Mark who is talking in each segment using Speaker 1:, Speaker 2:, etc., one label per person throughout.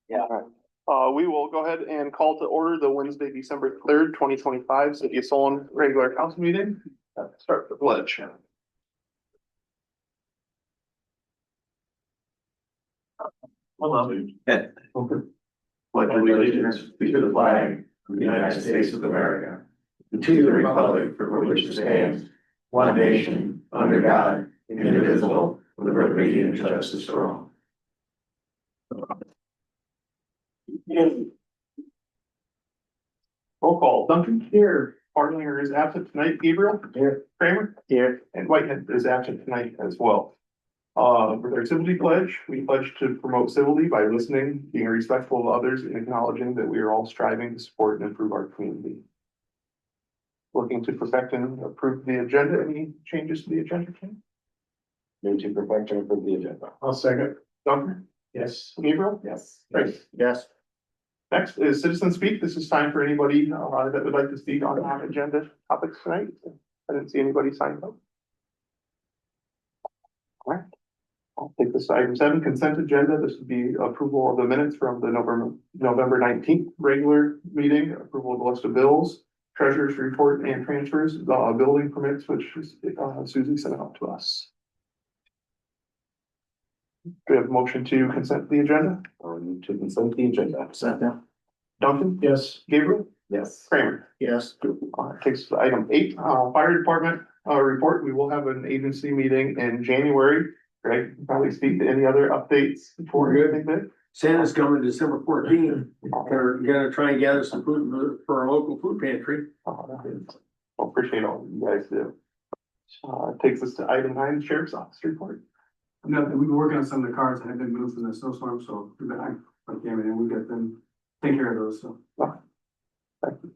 Speaker 1: Yeah.
Speaker 2: We will go ahead and call to order the Wednesday, December 3rd, 2025, City of Solon regular council meeting. Start the pledge.
Speaker 3: Pledge allegiance to the flag of the United States of America, and to the republic for which it stands, one nation, under God, indivisible, with liberty and justice for all.
Speaker 2: Roll call. Duncan here. Hardlinger is absent tonight. Gabriel
Speaker 1: Here.
Speaker 2: Kramer
Speaker 1: Here.
Speaker 2: and Whitehead is absent tonight as well. For their civility pledge, we pledge to promote civility by listening, being respectful of others, and acknowledging that we are all striving to support and improve our community. Looking to perfect and approve the agenda. Any changes to the agenda?
Speaker 1: Move to perfect and approve the agenda.
Speaker 2: I'll second. Duncan?
Speaker 1: Yes.
Speaker 2: Gabriel?
Speaker 1: Yes.
Speaker 2: Great.
Speaker 1: Yes.
Speaker 2: Next is citizen speak. This is time for anybody that would like to speak on our agenda topics tonight. I didn't see anybody signed up. All right. I'll take this item 7, consent agenda. This would be approval of the minutes from the November 19th regular meeting, approval of the list of bills, treasurer's report and transfers, building permits, which is Susie sent out to us. Do we have a motion to consent the agenda?
Speaker 1: Or move to consent the agenda. Second.
Speaker 2: Duncan?
Speaker 1: Yes.
Speaker 2: Gabriel?
Speaker 1: Yes.
Speaker 2: Kramer?
Speaker 1: Yes.
Speaker 2: Takes item 8, fire department report. We will have an agency meeting in January. Greg, you can probably speak to any other updates before
Speaker 4: We're
Speaker 2: anything big.
Speaker 4: Santa's coming December 14th. We're gonna try and gather some food for our local food pantry.
Speaker 2: Appreciate all you guys do. Takes us to item 9, sheriff's office report.
Speaker 5: No, we've been working on some of the cars that have been moved from the snowstorm, so we've been, I came in and we got them, take care of those, so.
Speaker 2: Thank you.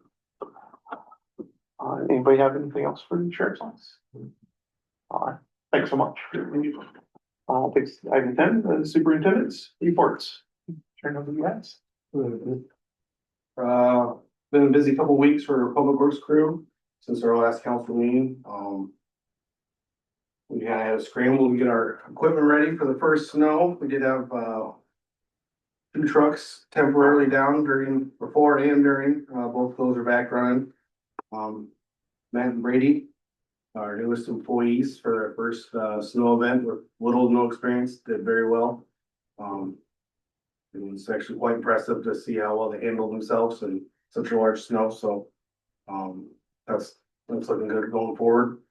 Speaker 2: Anybody have anything else for the sheriff's office? All right, thanks so much. Takes item 10, the superintendent's reports. Turn over to you guys.
Speaker 6: Been a busy couple weeks for public works crew since our last council meeting. We kind of had a scramble to get our equipment ready for the first snow. We did have, 2 trucks temporarily down before and during, both of those are back running. Matt and Brady, our newest employees for our first, snow event with little to no experience, did very well. It was actually quite impressive to see how well they handled themselves in such a large snow, so, that's looking good going forward.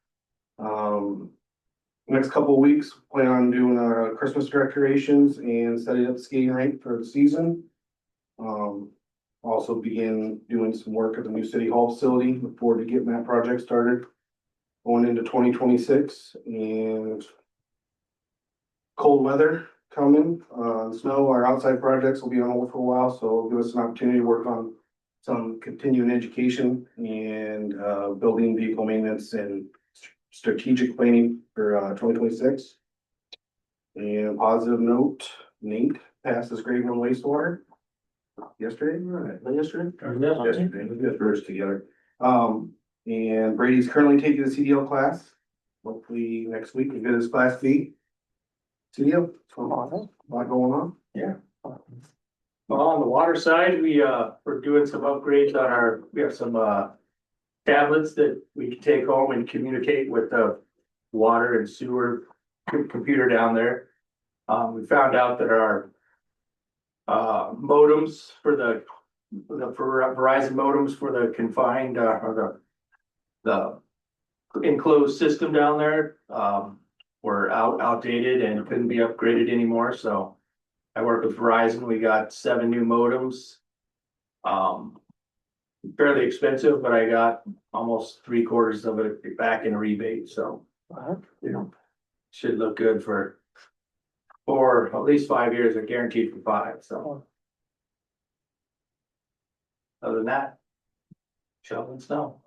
Speaker 6: Next couple of weeks, plan on doing our Christmas decorations and setting up the skating rink for the season. Also begin doing some work at the new city hall facility. Look forward to getting that project started going into 2026, and cold weather coming, snow. Our outside projects will be on hold for a while, so it'll give us an opportunity to work on some continuing education and building vehicle maintenance and strategic planning for 2026. And positive note, Nate passed his grade 1 wastewater yesterday, right? Yesterday, we got first together. And Brady's currently taking the CDL class. Hopefully next week he get his class B. CDL, a lot going on.
Speaker 4: Yeah. Well, on the water side, we're doing some upgrades on we have some tablets that we can take home and communicate with the water and sewer computer down there. We found out that our modems for Verizon modems for the confined or the enclosed system down there were outdated and couldn't be upgraded anymore. So I worked with Verizon. We got 7 new modems. Fairly expensive, but I got almost 3/4 of it back in rebate. So should look good for at least 5 years. They're guaranteed for 5. So other than that, shoveling snow.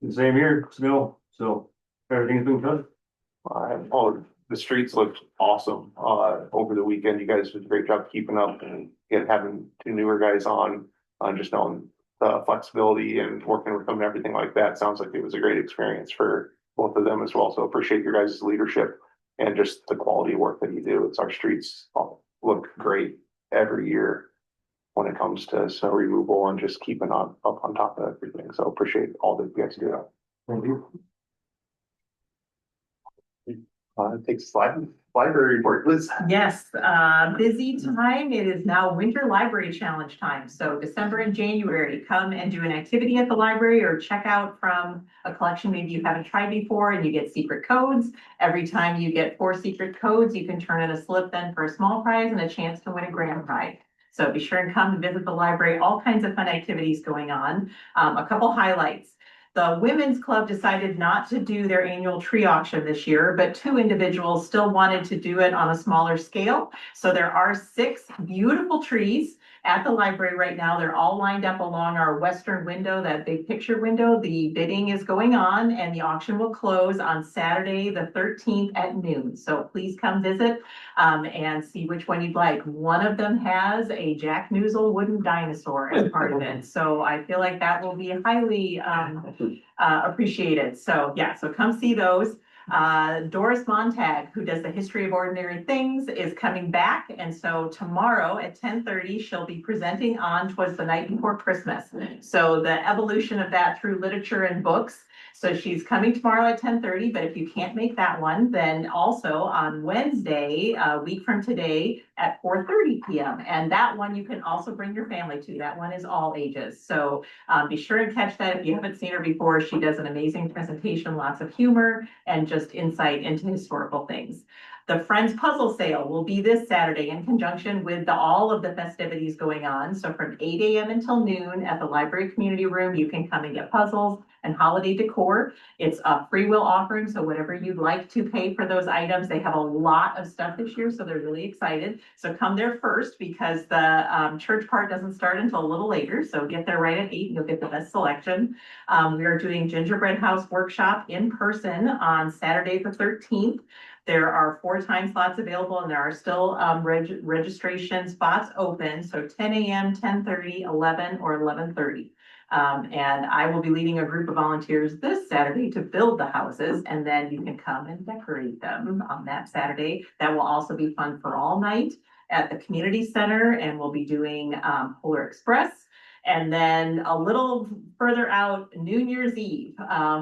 Speaker 3: Same here, snow, so everything's been cut.
Speaker 2: The streets looked awesome, over the weekend. You guys did a great job keeping up and having 2 newer guys on, just knowing the flexibility and working with them and everything like that. Sounds like it was a great experience for both of them as well. So appreciate your guys' leadership and just the quality of work that you do. Our streets all look great every year when it comes to snow removal and just keeping up on top of everything. So appreciate all that you guys do.
Speaker 1: Thank you.
Speaker 2: Takes library report, Liz.
Speaker 7: Yes, busy time. It is now Winter Library Challenge time. So December and January, come and do an activity at the library or check out from a collection maybe you haven't tried before and you get secret codes. Every time you get 4 secret codes, you can turn in a slip then for a small prize and a chance to win a grand prize. So be sure and come and visit the library. All kinds of fun activities going on. A couple highlights. The Women's Club decided not to do their annual tree auction this year, but 2 individuals still wanted to do it on a smaller scale. So there are 6 beautiful trees at the library right now. They're all lined up along our western window, that big picture window. The bidding is going on and the auction will close on Saturday, the 13th at noon. So please come visit and see which one you'd like. One of them has a Jack Noozle wooden dinosaur as part of it. So I feel like that will be highly appreciated. So yeah, so come see those. Doris Montag, who does the History of Ordinary Things, is coming back. And so tomorrow at 10:30, she'll be presenting on 'Twas the Night Before Christmas. So the evolution of that through literature and books. So she's coming tomorrow at 10:30, but if you can't make that one, then also on Wednesday, a week from today at 4:30 p.m. And that one you can also bring your family to. That one is all ages. So be sure and catch that if you haven't seen her before. She does an amazing presentation, lots of humor and just insight into historical things. The Friends Puzzle Sale will be this Saturday in conjunction with all of the festivities going on. So from 8 a.m. until noon at the library community room, you can come and get puzzles and holiday decor. It's a free will offering, so whatever you'd like to pay for those items. They have a lot of stuff this year, so they're really excited. So come there first because the church part doesn't start until a little later. So get there right at 8 and you'll get the best selection. We are doing Gingerbread House Workshop in person on Saturday the 13th. There are 4 time slots available and there are still registration spots open. So 10 a.m., 10:30, 11, or 11:30. And I will be leading a group of volunteers this Saturday to build the houses, and then you can come and decorate them on that Saturday. That will also be fun for all night at the community center, and we'll be doing Polar Express. And then a little further out, New Year's Eve,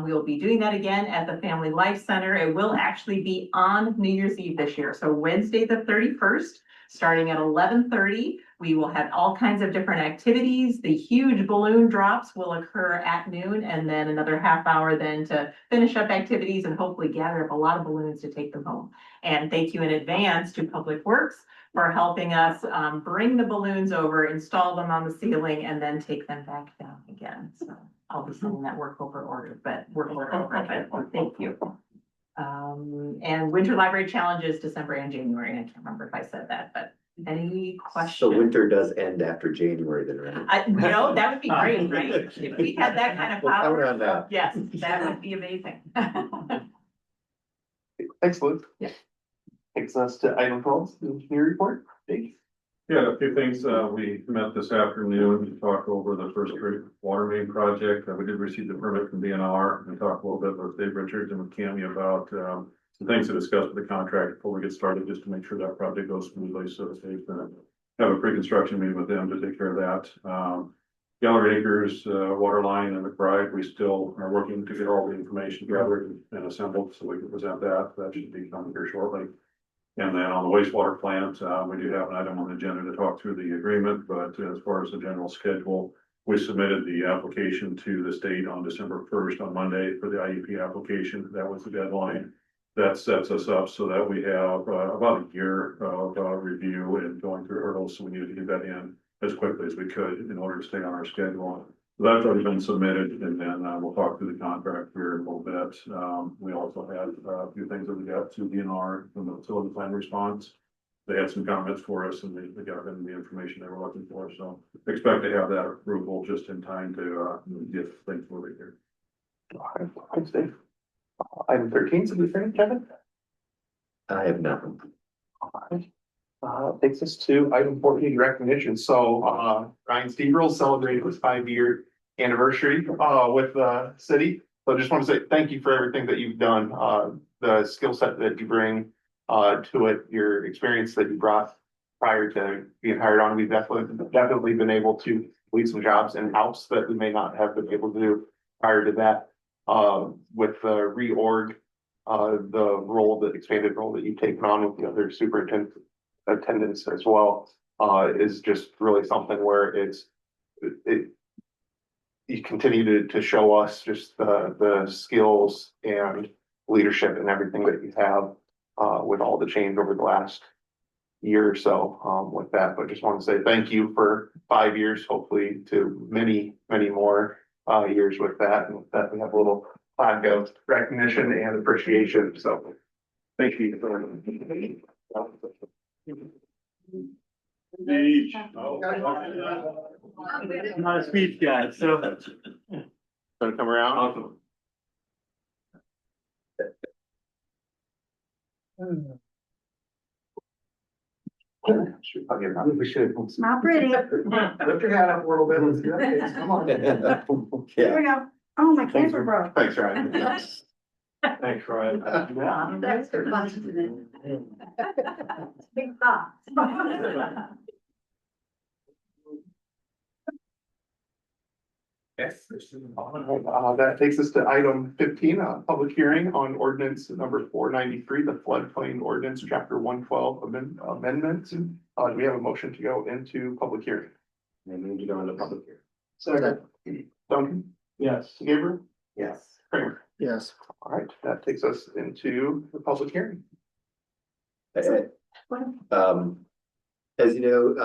Speaker 7: we'll be doing that again at the Family Life Center. It will actually be on New Year's Eve this year. So Wednesday, the 31st, starting at 11:30, we will have all kinds of different activities. The huge balloon drops will occur at noon, and then another half hour then to finish up activities and hopefully gather up a lot of balloons to take them home. And thank you in advance to Public Works for helping us bring the balloons over, install them on the ceiling, and then take them back down again. So I'll be sending that work over, but thank you. And Winter Library Challenge is December and January. I can't remember if I said that, but any questions?
Speaker 3: So winter does end after January then, right?
Speaker 7: That would be great, right? If we had that kind of
Speaker 3: We'll count
Speaker 7: power,
Speaker 3: on that.
Speaker 7: yes, that would be amazing.
Speaker 2: Thanks, Liz.
Speaker 7: Yeah.
Speaker 2: Takes us to item 12, the engineer report. Dave?
Speaker 8: Yeah, a few things. We met this afternoon to talk over the First Creek Water Main project. We did receive the permit from DNR and talk a little bit with Dave Richards and with Cami about some things to discuss with the contractor before we get started, just to make sure that project goes smoothly. So Dave's gonna have a pre-construction meeting with them to take care of that. Gallery Acres, water line and McBride, we still are working to get all the information gathered and assembled so we can present that. That should be coming here shortly. And then on the wastewater plant, we do have an item on the agenda to talk through the agreement, but as far as the general schedule, we submitted the application to the state on December 1st on Monday for the IUP application. That was the deadline. That sets us up so that we have about a year of review and going through hurdles. So we needed to get that in as quickly as we could in order to stay on our schedule. So that's already been submitted, and then we'll talk through the contract here in a little bit. We also had a few things that we got to DNR from the facility plan response. They had some comments for us and they got them the information they were looking for. So expect to have that approval just in time to get things moving here.
Speaker 2: All right, thanks, Dave. Item 13, so we finished, Kevin?
Speaker 3: I have nothing.
Speaker 2: All right. Takes us to item 14, recognition. So, Ryan Steverl celebrated his 5-year anniversary, with the city. So I just want to say thank you for everything that you've done, the skill set that you bring, to it, your experience that you brought, prior to being hired on, we've definitely been able to leave some jobs in-house that we may not have been able to do prior to that. With the reorg, the role, the expanded role that you've taken on with the other attendants as well, is just really something where you continue to show us just the skills and leadership and everything that you have, with all the change over the last year or so, with that, but just want to say thank you for 5 years, hopefully to many, many more, years with that, and with that we have a little plaque of recognition and appreciation, so. Thank you.
Speaker 4: I'm not a speech guy, so.
Speaker 2: Gonna come around.
Speaker 1: We should.
Speaker 7: Not pretty.
Speaker 6: Lift your hat up a little bit. Let's do that. Come on.
Speaker 7: Here we go. Oh, my camera broke.
Speaker 2: Thanks, Ryan.
Speaker 4: Thanks, Ryan.
Speaker 7: That's for fun. Big thought.
Speaker 2: Yes. That takes us to item 15, public hearing on ordinance number 493, the floodplain ordinance, chapter 112 amendments. Do we have a motion to go into public hearing?
Speaker 1: And then you go into public here.
Speaker 2: Second. Duncan,
Speaker 4: Yes.
Speaker 2: Gabriel,
Speaker 1: Yes.
Speaker 2: Kramer.
Speaker 3: Yes.
Speaker 2: All right, that takes us into the public hearing.
Speaker 3: As you know,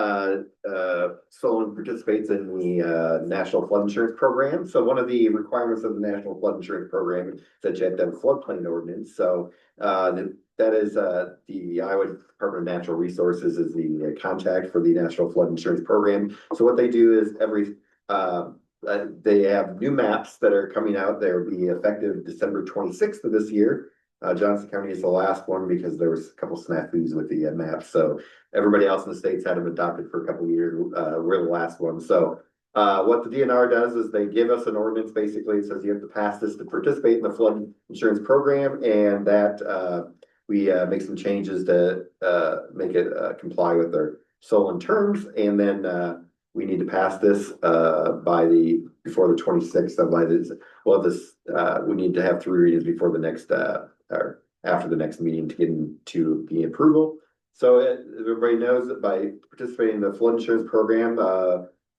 Speaker 3: Solon participates in the National Flood Insurance Program. So one of the requirements of the National Flood Insurance Program is that you have to have a floodplain ordinance. So that is the Iowa Department of Natural Resources is the contact for the National Flood Insurance Program. So what they do is they have new maps that are coming out. They'll be effective December 26th of this year. Johnson County is the last one because there was a couple snafus with the maps. So everybody else in the states had them adopted for a couple of years. We're the last one. So what the DNR does is they give us an ordinance. Basically, it says you have to pass this to participate in the flood insurance program, and that we make some changes to make it comply with their Solon terms, and then we need to pass this before the 26th of we need to have 3 readings before the next or after the next meeting to get into the approval. So everybody knows that by participating in the flood insurance program,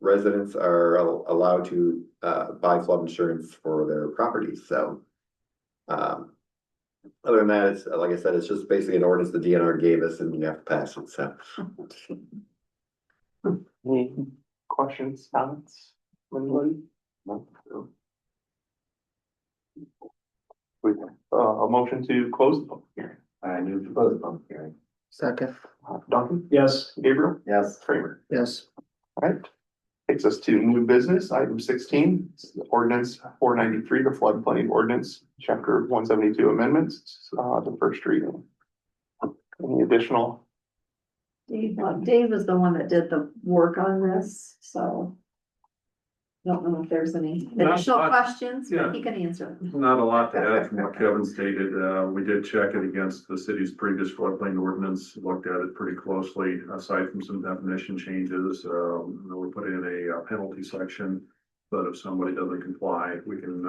Speaker 3: residents are allowed to buy flood insurance for their properties. So other than that, it's like I said, it's just basically an ordinance the DNR gave us, and you have to pass it. So.
Speaker 2: Any questions, comments, from anybody? No. A motion to close the public hearing.
Speaker 1: I move to close the public hearing.
Speaker 3: Second.
Speaker 2: Duncan,
Speaker 4: Yes.
Speaker 2: Gabriel,
Speaker 1: Yes.
Speaker 2: Kramer.
Speaker 3: Yes.
Speaker 2: All right. Takes us to new business, item 16, ordinance 493, the floodplain ordinance, chapter 172 amendments, the first reading. Any additional?
Speaker 9: Dave is the one that did the work on this, so. Don't know if there's any additional questions, but he can answer them.
Speaker 8: Not a lot to add from what Kevin stated. We did check it against the city's previous floodplain ordinance, looked at it pretty closely, aside from some definition changes. We put in a penalty section, but if somebody doesn't comply, we can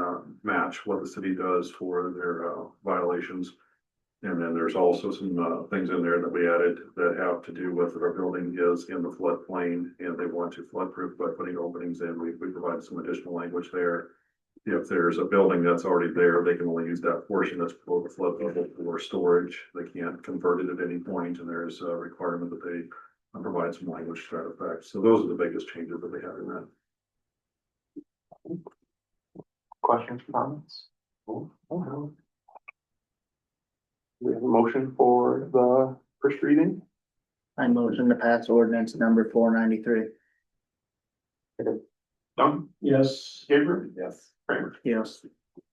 Speaker 8: match what the city does for their violations. And then there's also some things in there that we added that have to do with our building is in the floodplain, and they want to floodproof by putting openings in. We provide some additional language there. If there's a building that's already there, they can only use that portion that's below the flood level for storage. They can't convert it at any point, and there's a requirement that they provide some language to that effect. So those are the biggest changes that we have in that.
Speaker 2: Questions, comments? We have a motion for the first reading.
Speaker 3: I motion to pass ordinance number 493.
Speaker 2: Duncan,
Speaker 4: Yes.
Speaker 2: Gabriel,
Speaker 1: Yes.
Speaker 2: Kramer.
Speaker 3: Yes.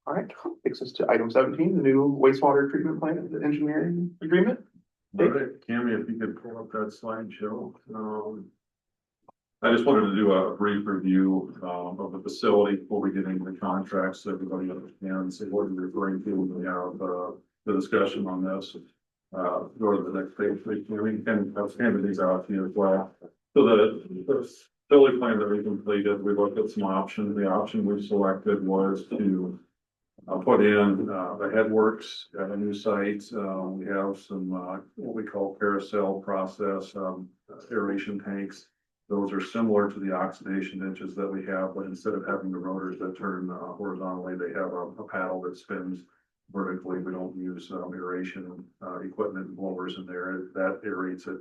Speaker 2: All right, takes us to item 17, the new wastewater treatment plant engineering agreement.
Speaker 8: All right, Cammy, if you could pull up that slideshow. I just wanted to do a brief review of the facility before we get into the contracts, so everybody understands what we're referring to when we have the discussion on this. Go to the next page, please, we can, I've handed these out to you as well. So the facility plan that we completed, we looked at some options. The option we selected was to put in the headworks at a new site. We have some what we call carousel process aeration tanks. Those are similar to the oxidation ditches that we have, but instead of having the rotors that turn horizontally, they have a paddle that spins vertically. We don't use aeration equipment and blowers in there. That aerates it.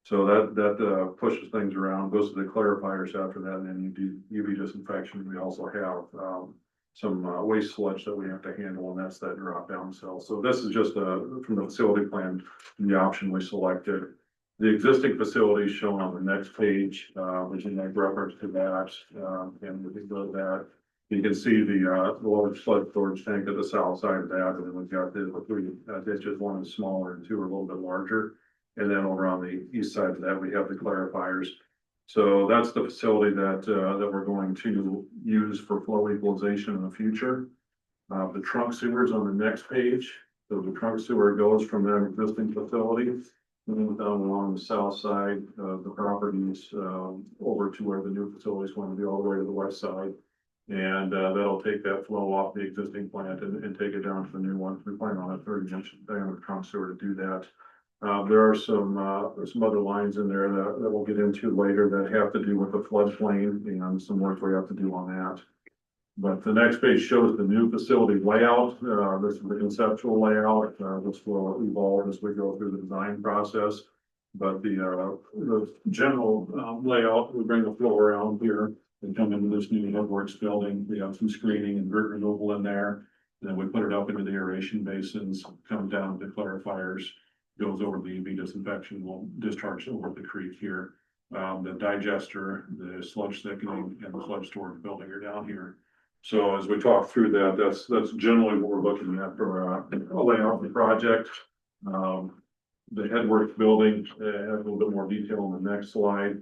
Speaker 8: So that pushes things around, goes to the clarifiers after that, and then you do UV disinfection. We also have some waste sludge that we have to handle, and that's that drop down cell. So this is just from the facility plan, the option we selected. The existing facility is shown on the next page, which is make reference to that, and we can go to that. You can see the large sludge storage tank at the south side of that, and then we've got the three ditches. One is smaller and two are a little bit larger. And then over on the east side of that, we have the clarifiers. So that's the facility that we're going to use for flow equalization in the future. The trunk sewer is on the next page. So the trunk sewer goes from that existing facility and down along the south side of the properties over to where the new facility is going to be, all the way to the west side. And that'll take that flow off the existing plant and take it down to the new one. We plan on a 30-inch diameter trunk sewer to do that. There are some other lines in there that we'll get into later that have to do with the floodplain and some work we have to do on that. But the next page shows the new facility layout. This is the conceptual layout, which will evolve as we go through the design process. But the general layout, we bring the flow around here and come into this new headworks building. We have some screening and dirt removal in there. Then we put it up into the aeration basins, come down to clarifiers, goes over the UV disinfection, will discharge over the creek here. The digester, the sludge thickening, and the sludge storage building are down here. So as we talk through that, that's generally what we're looking at for a layout of the project. The headworks building has a little bit more detail on the next slide.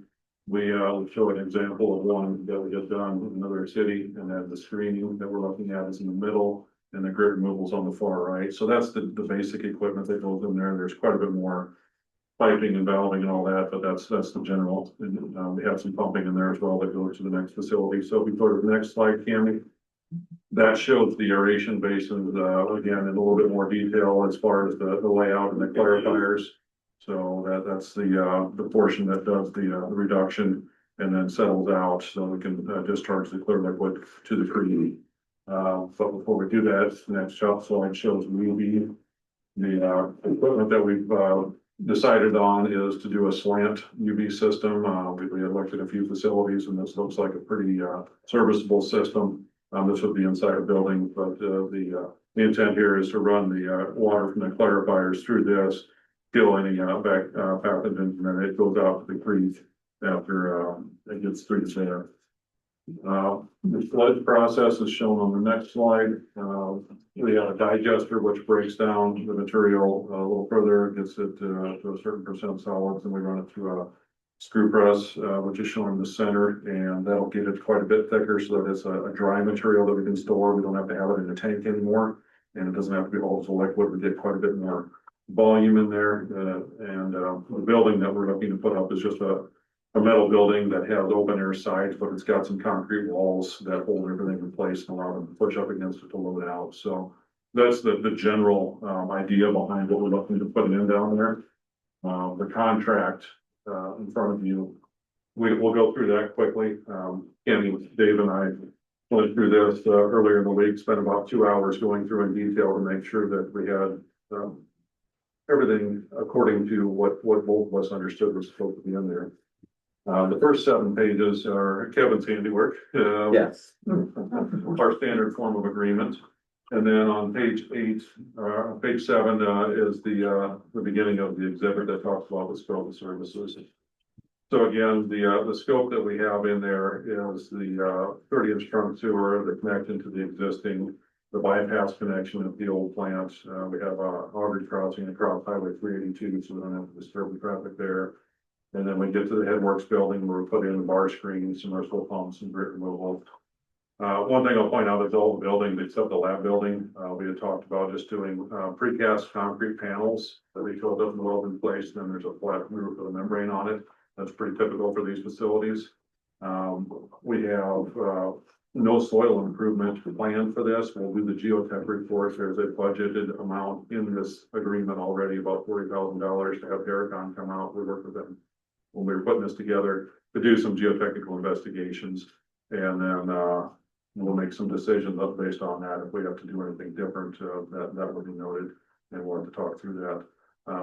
Speaker 8: We show an example of one that we have done in another city, and then the screening that we're looking at is in the middle, and the grid removal's on the far right. So that's the basic equipment that goes in there. There's quite a bit more piping and valving and all that, but that's the general. And we have some pumping in there as well that goes to the next facility. So if we go to the next slide, Cammy, that shows the aeration basins again in a little bit more detail as far as the layout and the clarifiers. So that's the portion that does the reduction and then settles out, so we can discharge the clear liquid to the creek. But before we do that, the next slide shows UV. The equipment that we've decided on is to do a slant UV system. We had looked at a few facilities, and this looks like a pretty serviceable system. This would be inside a building, but the intent here is to run the water from the clarifiers through this, kill any back pathogens, and then it goes out to the creek after it gets through there. The sludge process is shown on the next slide. We have a digester which breaks down the material a little further, gets it to a certain percent solids, and we run it through a screw press, which is shown in the center, and that'll get it quite a bit thicker so that it's a dry material that we can store. We don't have to have it in a tank anymore, and it doesn't have to be all as a liquid. We get quite a bit more volume in there, and the building that we're looking to put up is just a metal building that has open air sides, but it's got some concrete walls that hold everything in place and allow them to push up against it to load out. So that's the general idea behind what we're looking to put in down there. The contract in front of you, we'll go through that quickly. Kenny, Dave and I went through this earlier in the week, spent about 2 hours going through in detail to make sure that we had everything according to what both of us understood was supposed to be in there. The first 7 pages are Kevin's handiwork.
Speaker 1: Yes.
Speaker 8: Our standard form of agreement. And then on page 8, page 7 is the beginning of the exhibit that talks about the scope of services. So again, the scope that we have in there is the 30-inch trunk sewer, the connection to the existing, the bypass connection at the old plant. We have a Aubrey crossing across Highway 382, so we don't have to disturb the traffic there. And then we get to the headworks building where we put in the bar screen, submersible pumps, and grit removal. One thing I'll point out is all the buildings except the lab building, we had talked about just doing, precast concrete panels that we filled up and welded in place, and then there's a flat roof with a membrane on it. That's pretty typical for these facilities. We have, no soil improvement planned for this. We'll do the geotech report. There's a budgeted amount in this agreement already, about $40,000 to have Daracon come out. We worked with them when we were putting this together to do some geotechnical investigations. And then, we'll make some decisions based on that. If we have to do anything different, that will be noted, and we'll have to talk through that.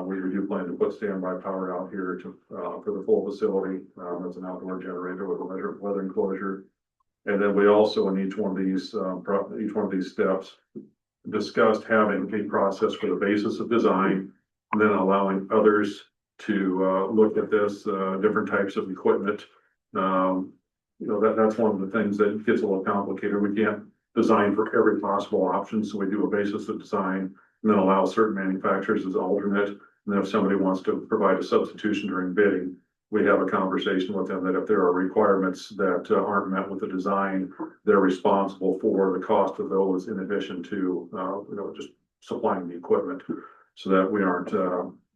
Speaker 8: We do plan to put standby power out here to, for the full facility. That's an outdoor generator with a weather enclosure. And then we also, in each one of these steps, discussed having a process for the basis of design, and then allowing others to, look at this, different types of equipment. That's one of the things that gets a little complicated. We can't design for every possible option, so we do a basis of design and then allow certain manufacturers as alternate. And then if somebody wants to provide a substitution during bidding, we have a conversation with them that if there are requirements that aren't met with the design, they're responsible for the cost of those in addition to, just supplying the equipment, so that we aren't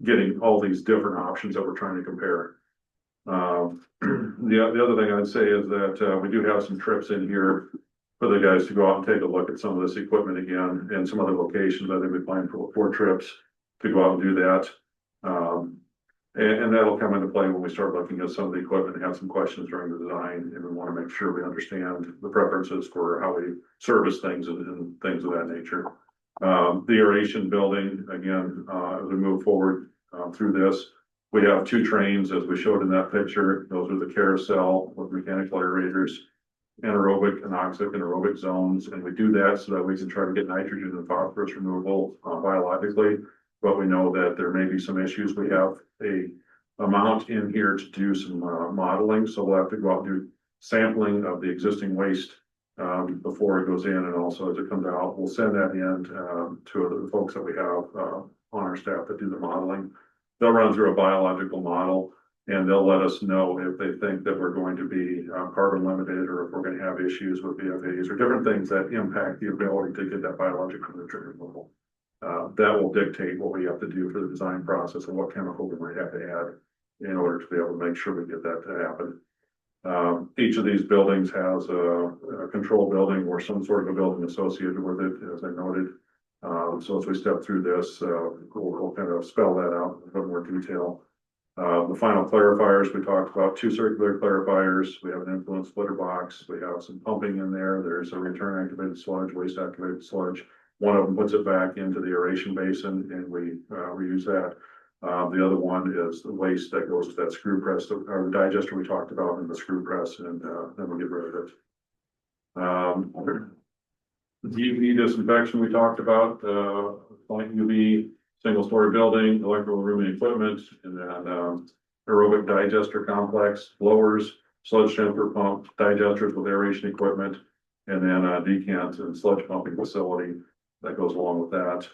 Speaker 8: getting all these different options that we're trying to compare. The other thing I'd say is that we do have some trips in here for the guys to go out and take a look at some of this equipment again and some other locations. I think we plan for 4 trips to go out and do that. And that'll come into play when we start looking at some of the equipment and have some questions during the design, and we want to make sure we understand the preferences for how we service things and things of that nature. The aeration building, again, as we move forward through this, we have 2 trains, as we showed in that picture. Those are the carousel with mechanical aerators, anaerobic, anoxic, and aerobic zones. And we do that so that we can try to get nitrogen and phosphorus removal biologically. But we know that there may be some issues. We have a amount in here to do some modeling, so we'll have to go out and do sampling of the existing waste before it goes in, and also as it comes out. We'll send that in to the folks that we have on our staff that do the modeling. They'll run through a biological model, and they'll let us know if they think that we're going to be carbon limited, or if we're going to have issues with VFAs or different things that impact the ability to get that biological nutrient removal. That will dictate what we have to do for the design process and what chemical we might have to add in order to be able to make sure we get that to happen. Each of these buildings has a control building or some sort of a building associated with it, as I noted. So as we step through this, we'll kind of spell that out in a bit more detail. The final clarifiers, we talked about 2 circular clarifiers. We have an influence splitter box. We have some pumping in there. There's a return activated sludge, waste activated sludge. One of them puts it back into the aeration basin, and we reuse that. The other one is the waste that goes to that screw press, or the digester we talked about in the screw press, and then we get rid of it. UV disinfection we talked about, light UV, single-story building, electrical room and equipment, and then aerobic digester complex, blowers, sludge transfer pump, digesters with aeration equipment, and then decant and sludge pumping facility that goes along with that.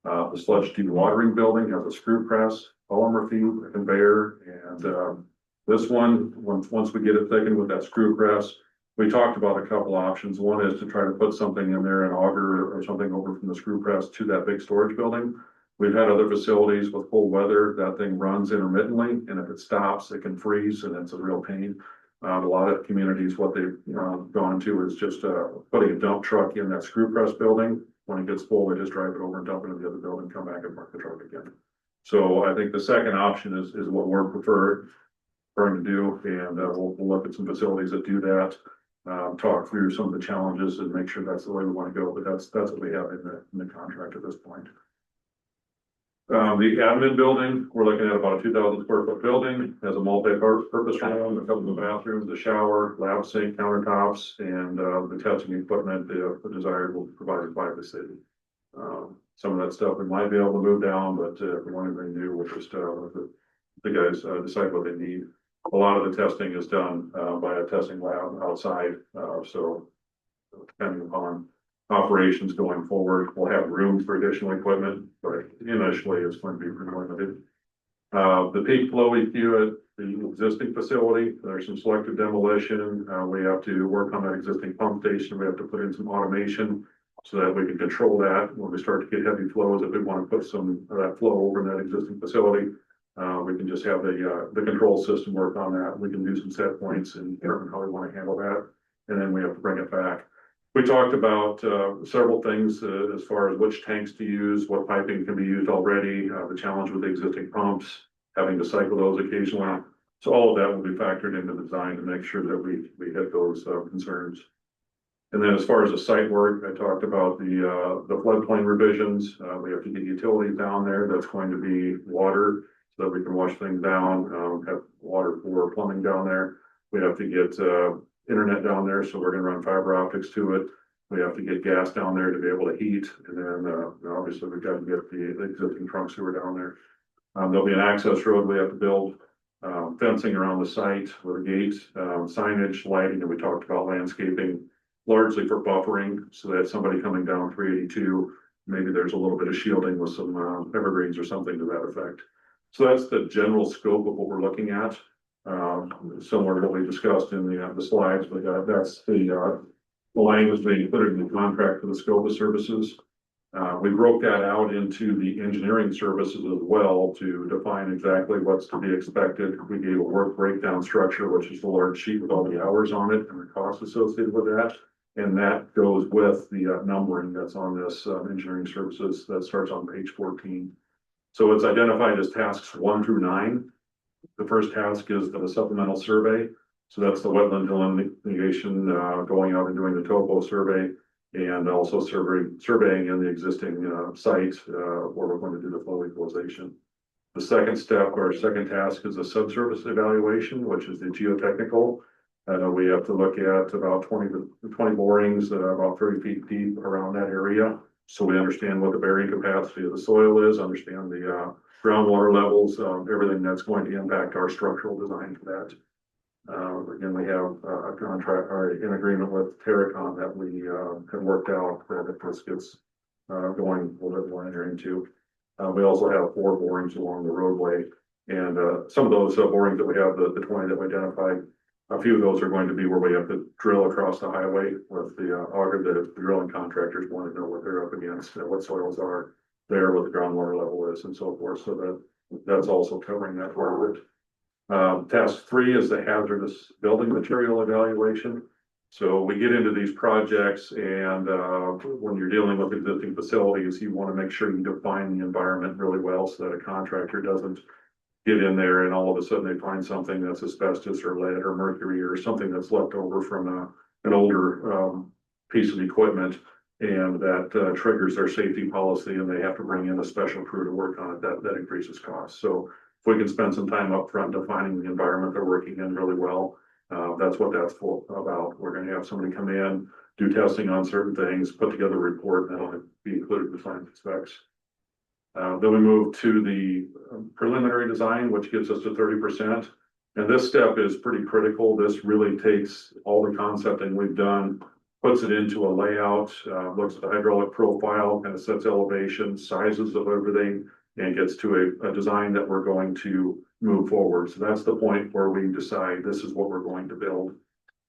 Speaker 8: The sludge dewatering building has a screw press, polymer feed, a conveyor, and this one, once we get it thickened with that screw press, we talked about a couple options. One is to try to put something in there, an auger or something over from the screw press to that big storage building. We've had other facilities with cold weather, that thing runs intermittently, and if it stops, it can freeze, and it's a real pain. A lot of communities, what they've gone to is just putting a dump truck in that screw press building. When it gets full, they just drive it over and dump it in the other building, come back and park the truck again. So I think the second option is what we're preferring to do, and we'll look at some facilities that do that, talk through some of the challenges and make sure that's the way we want to go, but that's what we have in the contract at this point. The admin building, we're looking at about a 2,000 square foot building, has a multi-purpose room, a couple of bathrooms, a shower, lab sink, countertops, and the testing equipment, if desired, will be provided by the city. Some of that stuff we might be able to move down, but if we want anything new, we'll just let the guys decide what they need. A lot of the testing is done by a testing lab outside, so depending upon operations going forward, we'll have room for additional equipment, but initially it's going to be pretty limited. The peak flow EQ the existing facility. There's some selective demolition. We have to work on that existing pump station. We have to put in some automation so that we can control that when we start to get heavy flows. If we want to put some of that flow over in that existing facility, we can just have the control system work on that. We can do some set points and determine how we want to handle that. And then we have to bring it back. We talked about several things as far as which tanks to use, what piping can be used already, the challenge with the existing pumps, having to cycle those occasionally. So all of that will be factored into the design to make sure that we hit those concerns. And then as far as the site work, I talked about the floodplain revisions. We have to get utilities down there. That's going to be water so that we can wash things down, have water for plumbing down there. We have to get internet down there, so we're gonna run fiber optics to it. We have to get gas down there to be able to heat, and then obviously we've got to get the existing trunk sewer down there. There'll be an access road we have to build, fencing around the site with a gate, signage, lighting, and we talked about landscaping, largely for buffering, so that somebody coming down 382, maybe there's a little bit of shielding with some evergreens or something to that effect. So that's the general scope of what we're looking at. Similar to what we discussed in the slides, but that's the language being included in the contract for the scope of services. We broke that out into the engineering services as well to define exactly what's to be expected. We gave a work breakdown structure, which is the large sheet with all the hours on it and the costs associated with that. And that goes with the numbering that's on this engineering services that starts on page 14. So it's identified as tasks 1 through 9. The first task is the supplemental survey. So that's the wetland delineation, going out and doing the topo survey and also surveying in the existing site where we're going to do the flow equalization. The second step or second task is a subsurface evaluation, which is the geotechnical. We have to look at about 20 borings about 30 feet deep around that area. So we understand what the burying capacity of the soil is, understand the groundwater levels, everything that's going to impact our structural design for that. Again, we have a contract or an agreement with Terracon that we have worked out that if this gets going, we'll enter into. We also have 4 borings along the roadway, and some of those borings that we have, the 20 that we identified, a few of those are going to be where we have to drill across the highway with the auger that the drilling contractors want to know what they're up against, what soils are there, what the groundwater level is, and so forth. So that's also covering that part of it. Task 3 is the hazardous building material evaluation. So we get into these projects, and when you're dealing with existing facilities, you want to make sure you define the environment really well so that a contractor doesn't get in there and all of a sudden they find something that's asbestos or lead or mercury or something that's left over from an older piece of equipment, and that triggers their safety policy and they have to bring in a special crew to work on it. That increases costs. So if we can spend some time up front defining the environment they're working in really well, that's what that's about. We're going to have somebody come in, do testing on certain things, put together a report that'll be included in the final specs. Then we move to the preliminary design, which gets us to 30%. And this step is pretty critical. This really takes all the concepting we've done, puts it into a layout, looks at the hydraulic profile, kind of sets elevation, sizes of everything, and gets to a design that we're going to move forward. So that's the point where we decide this is what we're going to build.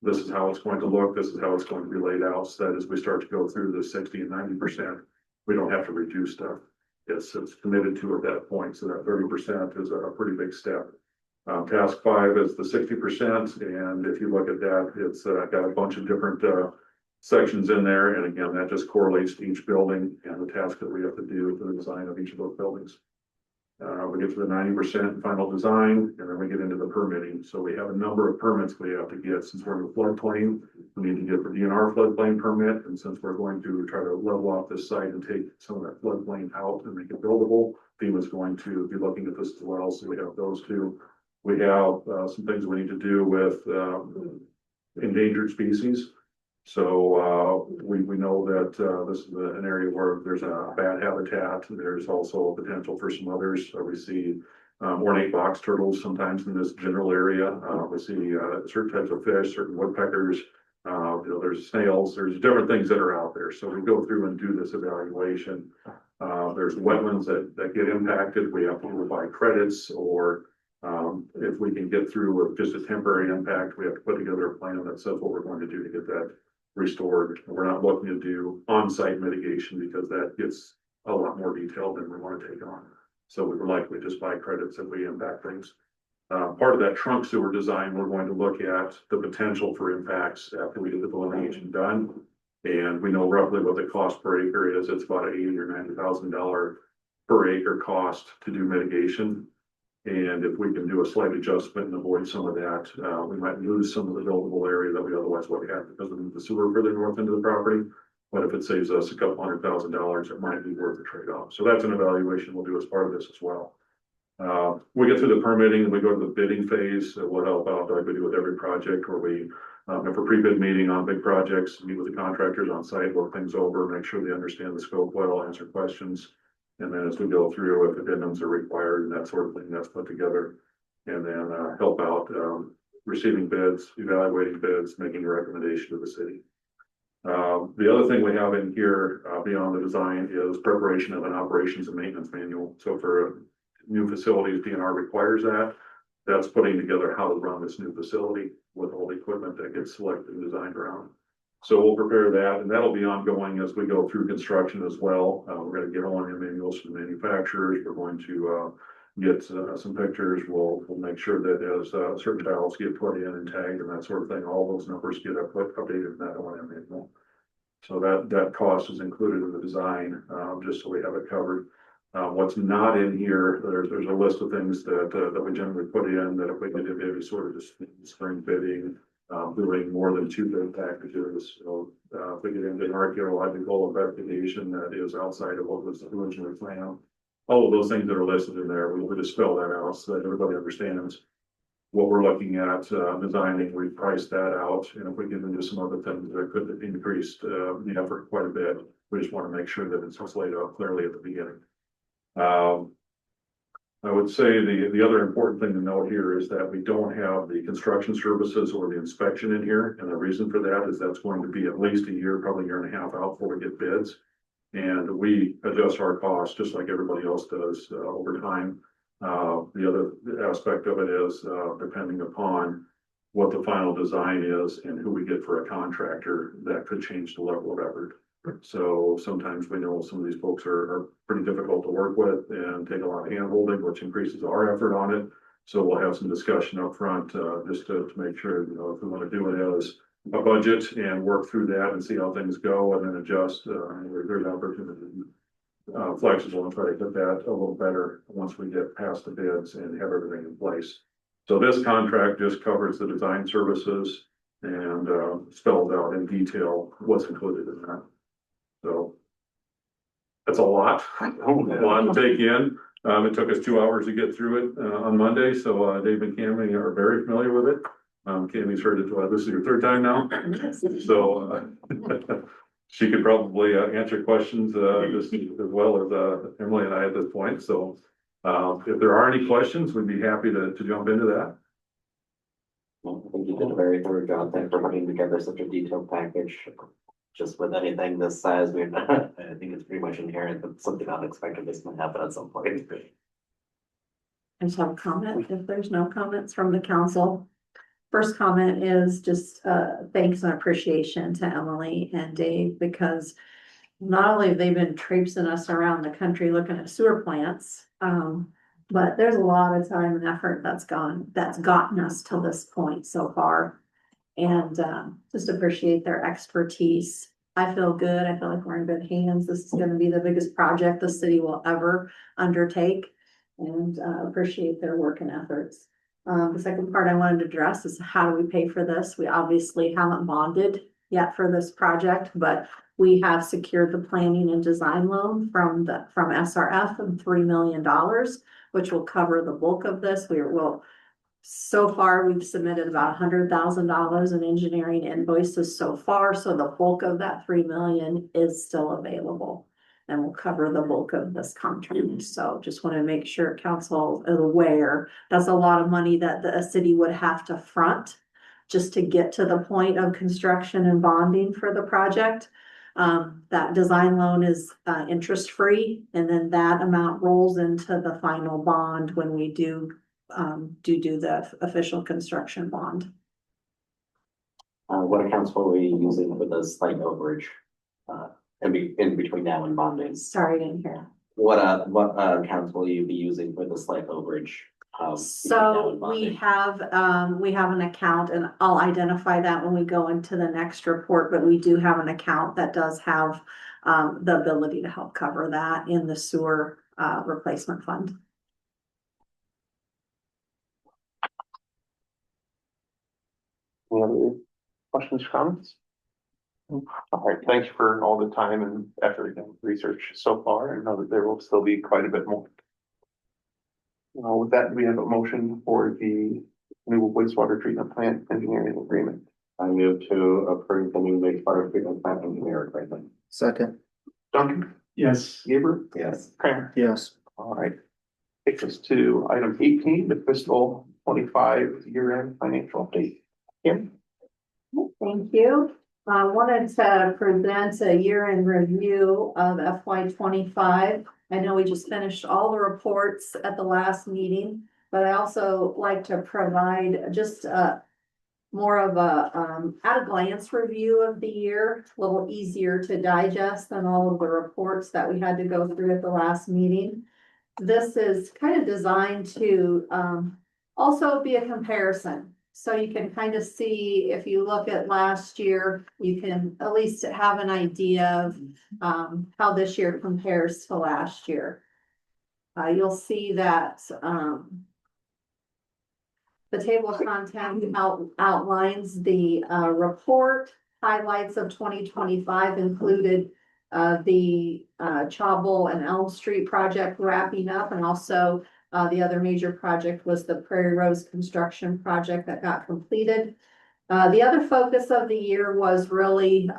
Speaker 8: This is how it's going to look. This is how it's going to be laid out. So that as we start to go through the 60 and 90%, we don't have to reduce stuff. It's committed to at that point. So that 30% is a pretty big step. Task 5 is the 60%. And if you look at that, it's got a bunch of different sections in there. And again, that just correlates to each building and the task that we have to do for the design of each of those buildings. We get to the 90% final design, and then we get into the permitting. So we have a number of permits we have to get. Since we're in the floodplain, we need to get the DNR floodplain permit. And since we're going to try to level off this site and take some of that floodplain out and make it buildable, FEMA is going to be looking at this as well. So we have those two. We have some things we need to do with endangered species. So we know that this is an area where there's a bad habitat. There's also potential for some others. We see ornate box turtles sometimes in this general area. We see certain types of fish, certain woodpeckers. There's snails. There's different things that are out there. So we go through and do this evaluation. There's wetlands that get impacted. We have to buy credits or If we can get through with just a temporary impact, we have to put together a plan that says what we're going to do to get that restored. We're not looking to do on-site mitigation because that gets a lot more detailed than we want to take on. So we would likely just buy credits if we impact things. Part of that trunk sewer design, we're going to look at the potential for impacts after we get the delineation done. And we know roughly what the cost per acre is. It's about $80,000 or $90,000 per acre cost to do mitigation. And if we can do a slight adjustment and avoid some of that, we might lose some of the buildable area that we otherwise would have because of the sewer further north into the property. But if it saves us a couple $100,000, it might be worth the trade-off. So that's an evaluation we'll do as part of this as well. We get through the permitting and we go to the bidding phase. We'll help out like we do with every project where we have a pre-bid meeting on big projects, meet with the contractors on site, look things over, make sure they understand the scope well, answer questions. And then as we go through, if addendums are required and that sort of thing, that's put together. And then help out receiving bids, evaluating bids, making a recommendation to the city. The other thing we have in here beyond the design is preparation of an operations and maintenance manual. So for new facilities, DNR requires that. That's putting together how to run this new facility with all the equipment that gets selected and designed around. So we'll prepare that, and that'll be ongoing as we go through construction as well. We're going to get on manuals from manufacturers. We're going to get some pictures. We'll make sure that as certain valves get put in and tagged and that sort of thing, all those numbers get updated in that O&M manual. So that cost is included in the design, just so we have it covered. What's not in here, there's a list of things that we generally put in that if we could do maybe sort of just spring bidding, doing more than 2 bid packages. So if we get into an archaeological investigation that is outside of what was originally planned, all of those things that are listed in there, we just spell that out so that everybody understands what we're looking at designing. We price that out, and if we get into some other things that could increase the effort quite a bit, we just want to make sure that it's laid out clearly at the beginning. I would say the other important thing to note here is that we don't have the construction services or the inspection in here. And the reason for that is that's going to be at least a year, probably a year and a half out before we get bids. And we adjust our costs just like everybody else does over time. The other aspect of it is depending upon what the final design is and who we get for a contractor, that could change the level of effort. So sometimes we know some of these folks are pretty difficult to work with and take a lot of hand holding, which increases our effort on it. So we'll have some discussion up front just to make sure, you know, if we want to do it as a budget and work through that and see how things go and then adjust. There's opportunity flexible and try to get that a little better once we get past the bids and have everything in place. So this contract just covers the design services and spells out in detail what's included in that. So that's a lot to take in. It took us 2 hours to get through it on Monday. So Dave and Cami are very familiar with it. Cami's heard it. This is your 3rd time now. So she could probably answer questions just as well as Emily and I at this point. So if there are any questions, we'd be happy to jump into that.
Speaker 1: Well, I think you did a very thorough job. Thanks for putting together such a detailed package. Just with anything this size, I think it's pretty much inherent that something unexpected is going to happen at some point.
Speaker 9: I just have a comment if there's no comments from the council. First comment is just thanks and appreciation to Emily and Dave, because not only have they been traipsing us around the country looking at sewer plants, but there's a lot of time and effort that's gotten us to this point so far. And just appreciate their expertise. I feel good. I feel like we're in good hands. This is going to be the biggest project the city will ever undertake, and appreciate their work and efforts. The second part I wanted to address is how do we pay for this? We obviously haven't bonded yet for this project, but we have secured the planning and design loan from SRF of $3 million, which will cover the bulk of this. So far, we've submitted about $100,000 in engineering invoices so far. So the bulk of that $3 million is still available and will cover the bulk of this contract. So just want to make sure council is aware that's a lot of money that the city would have to front just to get to the point of construction and bonding for the project. That design loan is interest free, and then that amount rolls into the final bond when we do do the official construction bond.
Speaker 1: What accounts were we using for the slight overage? In between now and bonding?
Speaker 9: Sorry, I didn't hear.
Speaker 1: What accounts will you be using for the slight overage? Between now
Speaker 9: So
Speaker 1: and bonding?
Speaker 9: we have an account, and I'll identify that when we go into the next report, but we do have an account that does have the ability to help cover that in the sewer replacement fund.
Speaker 2: Any other questions, comments? All right, thank you for all the time and effort and research so far, and know that there will still be quite a bit more. With that, we have a motion for the new wastewater treatment plant engineering agreement.
Speaker 1: I move to approve the new wastewater treatment plant engineer agreement.
Speaker 3: Second.
Speaker 2: Duncan,
Speaker 5: Yes.
Speaker 2: Gabriel,
Speaker 1: Yes.
Speaker 2: Kramer.
Speaker 3: Yes.
Speaker 2: All right. Takes us to item 18, the fiscal 25 year-end financial update. Kim?
Speaker 9: Thank you. I wanted to present a year-end review of FY 25. I know we just finished all the reports at the last meeting, but I also like to provide just more of a at a glance review of the year, a little easier to digest than all of the reports that we had to go through at the last meeting. This is kind of designed to also be a comparison. So you can kind of see, if you look at last year, you can at least have an idea of how this year compares to last year. You'll see that the table of content outlines the report. Highlights of 2025 included the Chobble and Elm Street project wrapping up, and also the other major project was the Prairie Rose construction project that got completed. The other focus of the year was really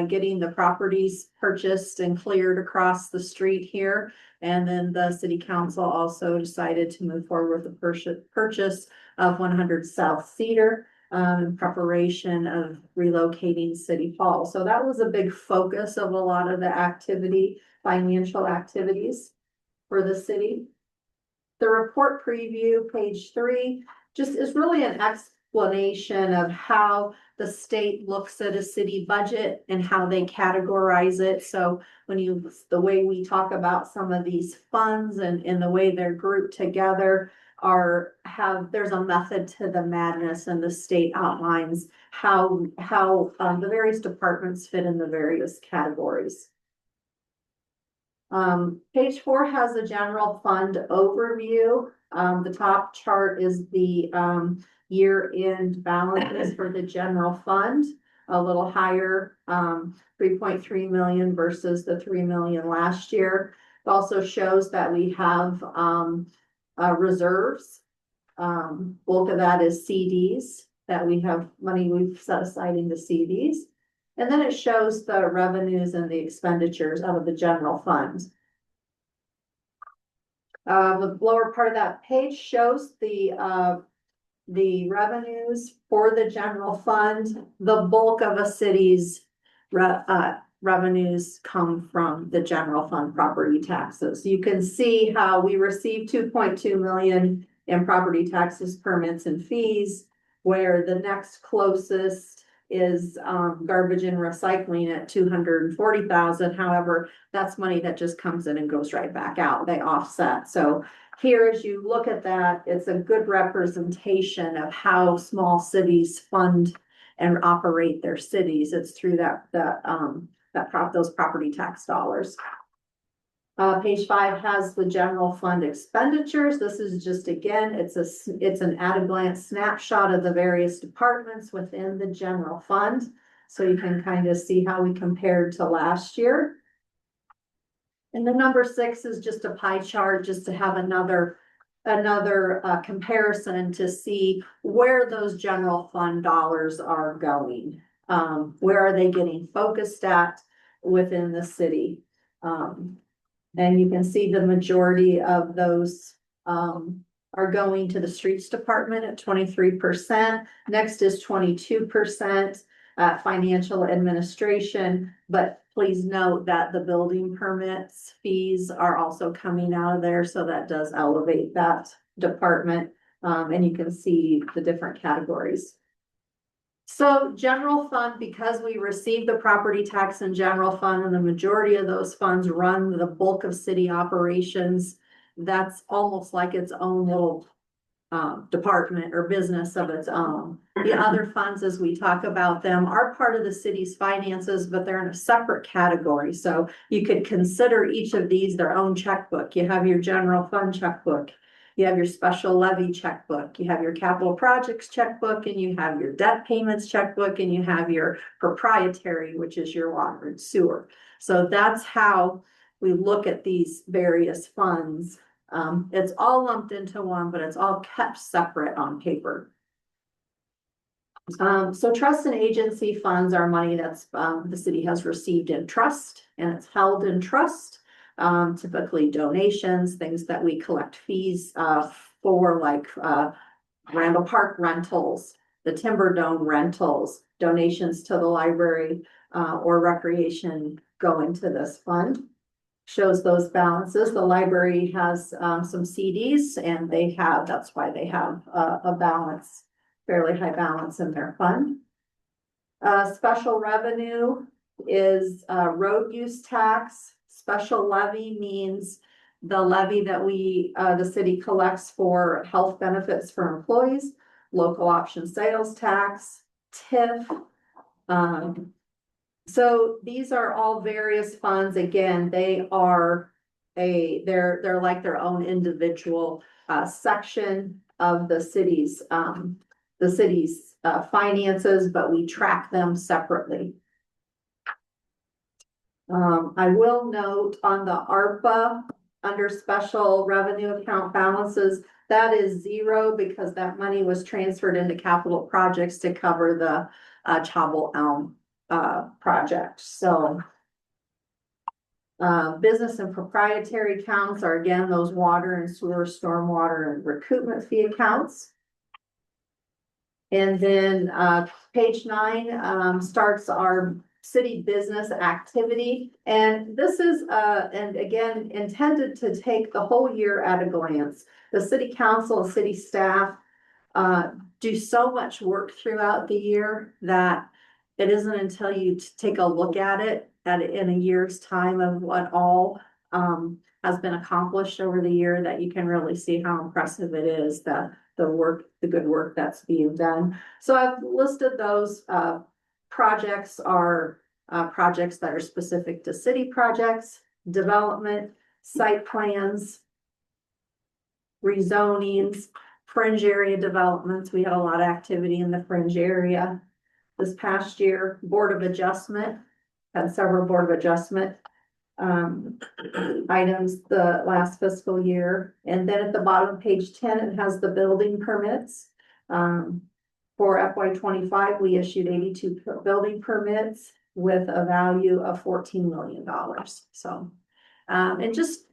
Speaker 9: getting the properties purchased and cleared across the street here. And then the city council also decided to move forward with the purchase of 100 South Cedar in preparation of relocating City Hall. So that was a big focus of a lot of the financial activities for the city. The report preview, page 3, just is really an explanation of how the state looks at a city budget and how they categorize it. So the way we talk about some of these funds and the way they're grouped together there's a method to the madness, and the state outlines how the various departments fit in the various categories. Page 4 has a general fund overview. The top chart is the year-end balances for the general fund, a little higher, 3.3 million versus the 3 million last year. It also shows that we have reserves. Bulk of that is CDs, that we have money we've set aside into CDs. And then it shows the revenues and the expenditures out of the general fund. The lower part of that page shows the revenues for the general fund. The bulk of a city's revenues come from the general fund property taxes. You can see how we received 2.2 million in property taxes, permits, and fees, where the next closest is garbage and recycling at 240,000. However, that's money that just comes in and goes right back out. They offset. So here, as you look at that, it's a good representation of how small cities fund and operate their cities. It's through those property tax dollars. Page 5 has the general fund expenditures. This is just, again, it's an at-a-glance snapshot of the various departments within the general fund. So you can kind of see how we compared to last year. And the number 6 is just a pie chart, just to have another comparison to see where those general fund dollars are going. Where are they getting focused at within the city? And you can see the majority of those are going to the streets department at 23%. Next is 22% financial administration. But please note that the building permits fees are also coming out of there. So that does elevate that department. And you can see the different categories. So general fund, because we receive the property tax and general fund, and the majority of those funds run the bulk of city operations, that's almost like its own little department or business of its own. The other funds, as we talk about them, are part of the city's finances, but they're in a separate category. So you could consider each of these their own checkbook. You have your general fund checkbook. You have your special levy checkbook, you have your capital projects checkbook, and you have your debt payments checkbook, and you have your proprietary, which is your water and sewer. So that's how we look at these various funds. It's all lumped into one, but it's all kept separate on paper. So trust and agency funds are money that's the city has received in trust, and it's held in trust. Typically donations, things that we collect fees for, like Randall Park rentals, the Timber Dome rentals, donations to the library or recreation go into this fund. Shows those balances. The library has some CDs, and that's why they have a balance, fairly high balance in their fund. Special revenue is road use tax. Special levy means the levy that the city collects for health benefits for employees, local option sales tax, TIF. So these are all various funds. Again, they're like their own individual section of the city's finances, but we track them separately. I will note on the ARPA under special revenue account balances, that is zero because that money was transferred into capital projects to cover the Chapel Elm project. So business and proprietary accounts are again those water and sewer, stormwater and recoupment fee accounts. And then page 9 starts our city business activity. And this is, and again, intended to take the whole year at a glance. The city council and city staff do so much work throughout the year that it isn't until you take a look at it in a year's time of what all has been accomplished over the year that you can really see how impressive it is, the good work that's being done. So I've listed those projects are projects that are specific to city projects, development, site plans, rezonings, fringe area developments. We had a lot of activity in the fringe area this past year. Board of Adjustment, had several Board of Adjustment items the last fiscal year. And then at the bottom of page 10, it has the building permits. For FY25, we issued 82 building permits with a value of $14 million. So, and just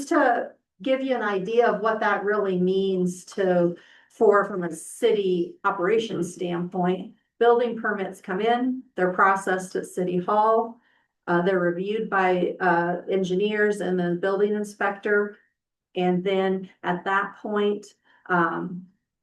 Speaker 9: to give you an idea of what that really means from a city operations standpoint, building permits come in, they're processed at City Hall, they're reviewed by engineers and the building inspector. And then at that point,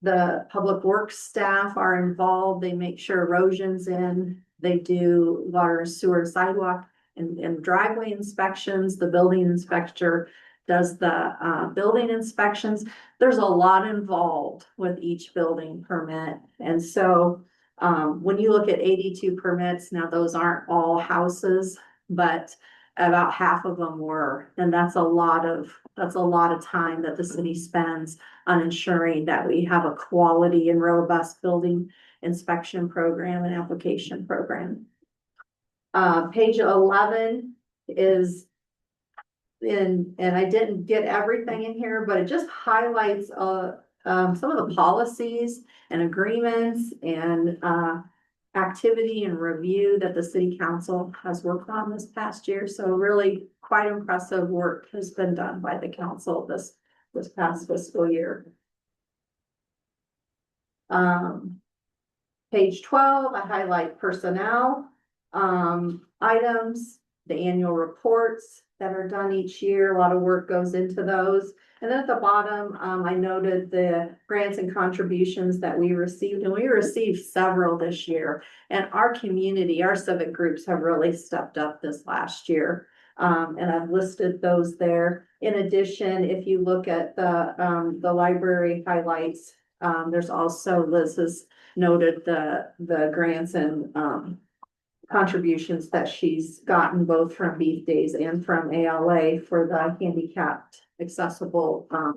Speaker 9: the public works staff are involved. They make sure erosion's in. They do water and sewer, sidewalk and driveway inspections. The building inspector does the building inspections. There's a lot involved with each building permit. And so when you look at 82 permits, now those aren't all houses, but about half of them were, and that's a lot of time that the city spends on ensuring that we have a quality and robust building inspection program and application program. Page 11 is and I didn't get everything in here, but it just highlights some of the policies and agreements and activity and review that the city council has worked on this past year. So really quite impressive work has been done by the council this past fiscal year. Page 12, I highlight personnel items, the annual reports, that are done each year. A lot of work goes into those. And then at the bottom, I noted the grants and contributions that we received, and we received several this year. And our community, our civic groups have really stepped up this last year. And I've listed those there. In addition, if you look at the library highlights, there's also Liz has noted the grants and, contributions that she's gotten both from Beef Days and from ALA for the handicapped accessible, I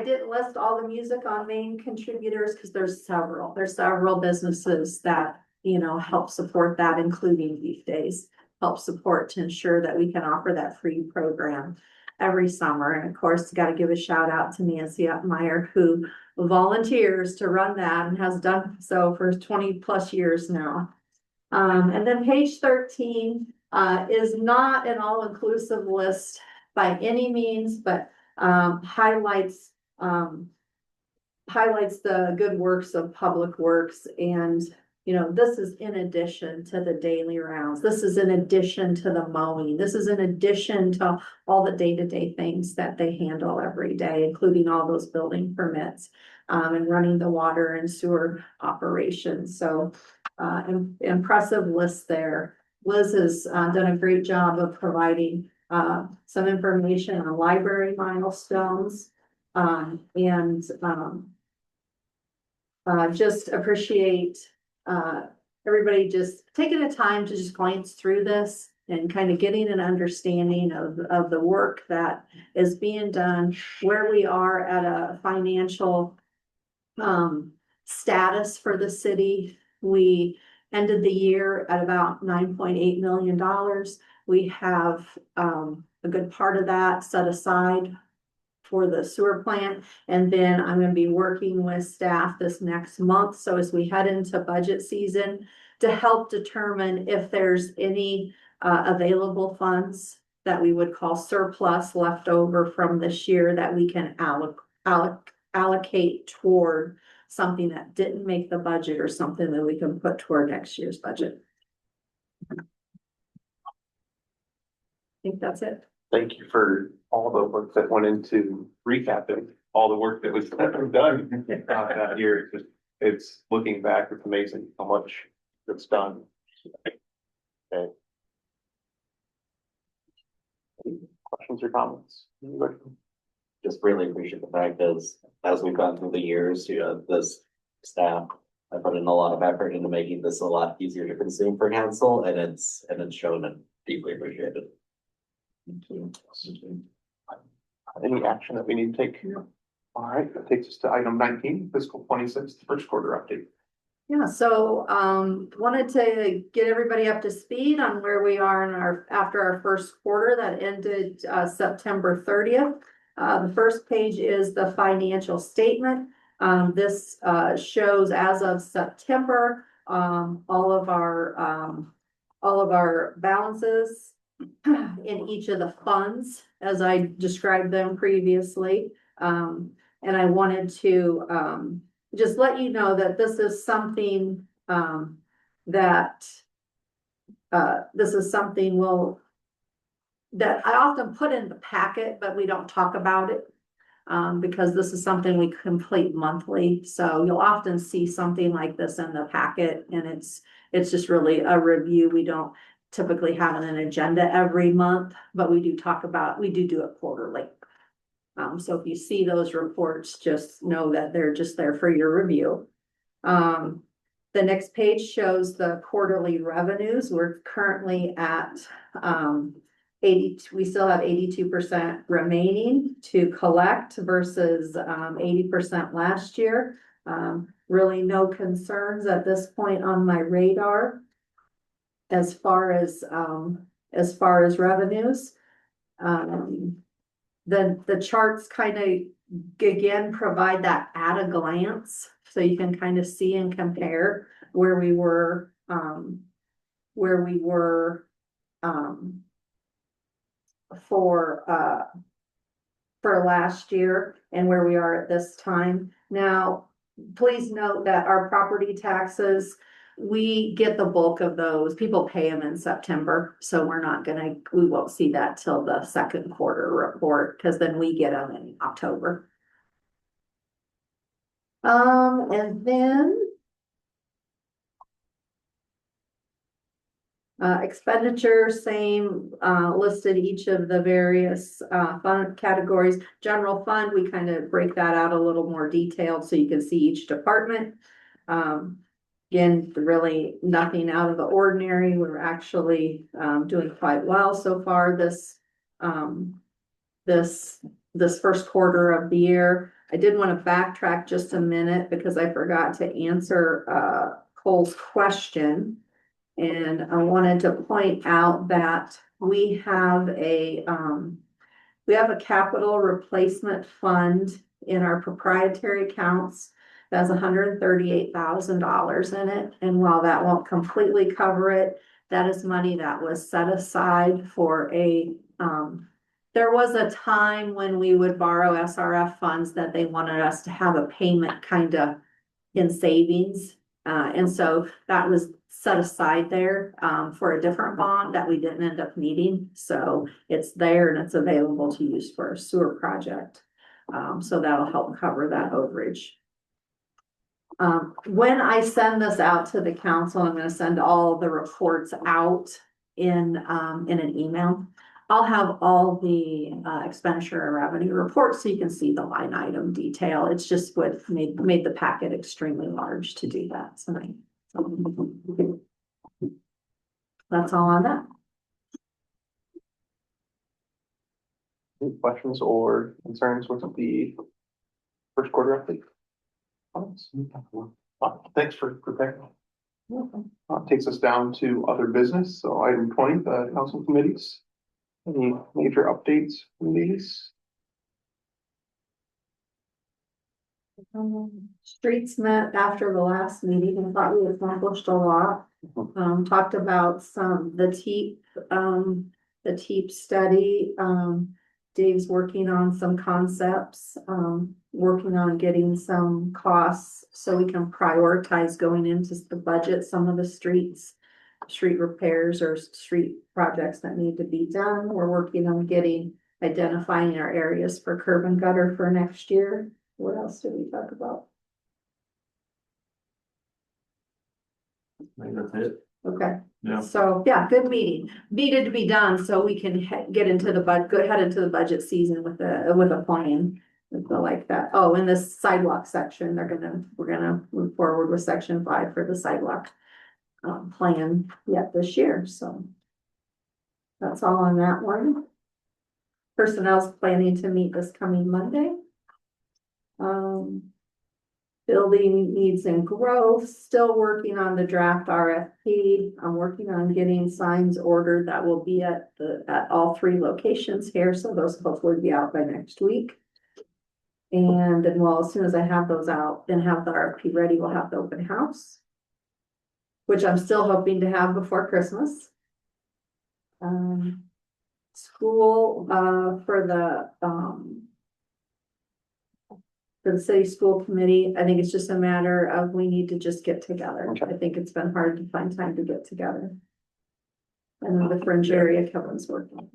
Speaker 9: didn't list all the music on main contributors because there's several businesses that, you know, help support that, including Beef Days, help support to ensure that we can offer that free program every summer. And of course, got to give a shout out to Nancy Uppmeyer, who volunteers to run that and has done so for 20+ years now. And then page 13 is not an all-inclusive list by any means, but highlights the good works of Public Works. And you know, this is in addition to the daily rounds. This is in addition to the mowing. This is in addition to all the day-to-day things that they handle every day, including all those building permits, and running the water and sewer operations. So, impressive list there. Liz has done a great job of providing some information on library milestones, and just appreciate everybody just taking the time to just glance through this and kind of getting an understanding of the work that is being done, where we are at a financial status for the city. We ended the year at about $9.8 million. We have a good part of that set aside for the sewer plant. And then I'm going to be working with staff this next month. So as we head into budget season, to help determine if there's any available funds that we would call surplus left over from this year that we can allocate toward something that didn't make the budget or something that we can put toward next year's budget. I think that's it.
Speaker 2: Thank you for all the work that went into recapping all the work that was done that year. It's looking back, it's amazing how much that's done. Okay. Any questions or comments? Anybody?
Speaker 1: Just really appreciate the fact as we've gone through the years, you know, this staff, I put in a lot of effort into making this a lot easier to consume for council, and it's shown and deeply appreciated.
Speaker 2: Any action that we need to take here? All right, that takes us to item 19, fiscal 26, first quarter update.
Speaker 9: Yeah, so wanted to get everybody up to speed on where we are in after our first quarter that ended September 30th. The first page is the financial statement. This shows as of September all of our balances in each of the funds as I described them previously. And I wanted to just let you know that this is something that I often put in the packet, but we don't talk about it because this is something we complete monthly. So you'll often see something like this in the packet, and it's just really a review. We don't typically have an agenda every month, but we do do it quarterly. So if you see those reports, just know that they're just there for your review. The next page shows the quarterly revenues. We're currently at 80, we still have 82% remaining to collect versus 80% last year. Really no concerns at this point on my radar as far as revenues. The charts kind of again provide that at a glance, so you can kind of see and compare where we were for last year and where we are at this time. Now, please note that our property taxes we get the bulk of those. People pay them in September, so we won't see that till the second quarter report, because then we get them in October. And then expenditure, same, listed each of the various, fund categories. General fund, we kind of break that out a little more detailed so you can see each department. Again, really nothing out of the ordinary. We're actually, doing quite well so far this first quarter of the year. I did want to backtrack just a minute because I forgot to answer, Cole's question. And I wanted to point out that we have a capital replacement fund in our proprietary accounts. That's $138,000 in it. And while that won't completely cover it, that is money that was set aside for there was a time when we would borrow SRF funds that they wanted us to have a payment kind of in savings. And so that was set aside there, for a different bond that we didn't end up needing. So it's there and it's available to use for a sewer project. So that'll help cover that overage. When I send this out to the council, I'm gonna send all the reports out in an email. I'll have all the expenditure and revenue reports so you can see the line item detail. It's just what made the packet extremely large to do that tonight. So, that's all on that.
Speaker 2: Any questions or concerns with the first quarter update? Thanks for preparing. Takes us down to other business. So item 20, the council committees. Any major updates from these?
Speaker 9: Streets met after the last meeting and thought we accomplished a lot. Talked about the TEEP study. Dave's working on some concepts, working on getting some costs so we can prioritize going into the budget, some of the street repairs or street projects that need to be done. We're working on identifying our areas for curb and gutter for next year. What else did we talk about?
Speaker 4: I think that's it.
Speaker 9: Okay.
Speaker 8: Yeah.
Speaker 9: So, yeah, good meeting. Needed to be done so we can head into the budget season with a plan. Like that. Oh, in this sidewalk section, we're gonna move forward with section 5 for the sidewalk plan yet this year. So that's all on that one. Personnel's planning to meet this coming Monday. Building needs and growth, still working on the draft RFP. I'm working on getting signs ordered that will be at all 3 locations here. So those hopefully be out by next week. And then, well, as soon as I have those out and have the RFP ready, we'll have the open house, which I'm still hoping to have before Christmas. School, for the city school committee, I think it's just a matter of we need to just get together.
Speaker 2: Okay.
Speaker 9: I think it's been hard to find time to get together. And then the fringe area Kevin's working.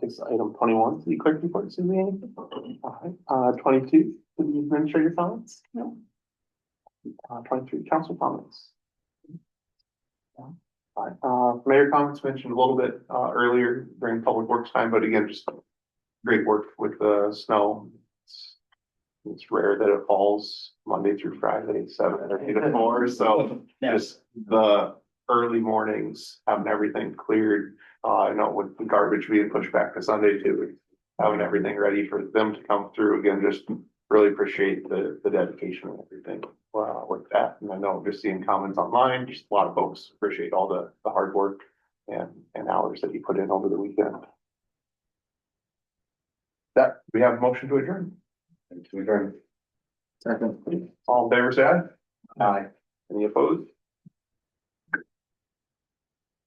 Speaker 2: Takes item 21, city clerk report, Suzanne. All right, 22, city administrator comments.
Speaker 9: No.
Speaker 2: 23, council comments. All right, mayor comments mentioned a little bit earlier during public works time, but again, just great work with the snow. It's rare that it falls Monday through Friday, 7 or 8 to 4, so just the early mornings, having everything cleared. I know with the garbage being pushed back to Sunday too, having everything ready for them to come through again, just really appreciate the dedication and everything with that. And I know just seeing comments online, just a lot of folks appreciate all the hard work and hours that you put in over the weekend. That, we have a motion to adjourn.
Speaker 3: To adjourn. Second.
Speaker 2: All in favor, say aye. Aye. Any opposed?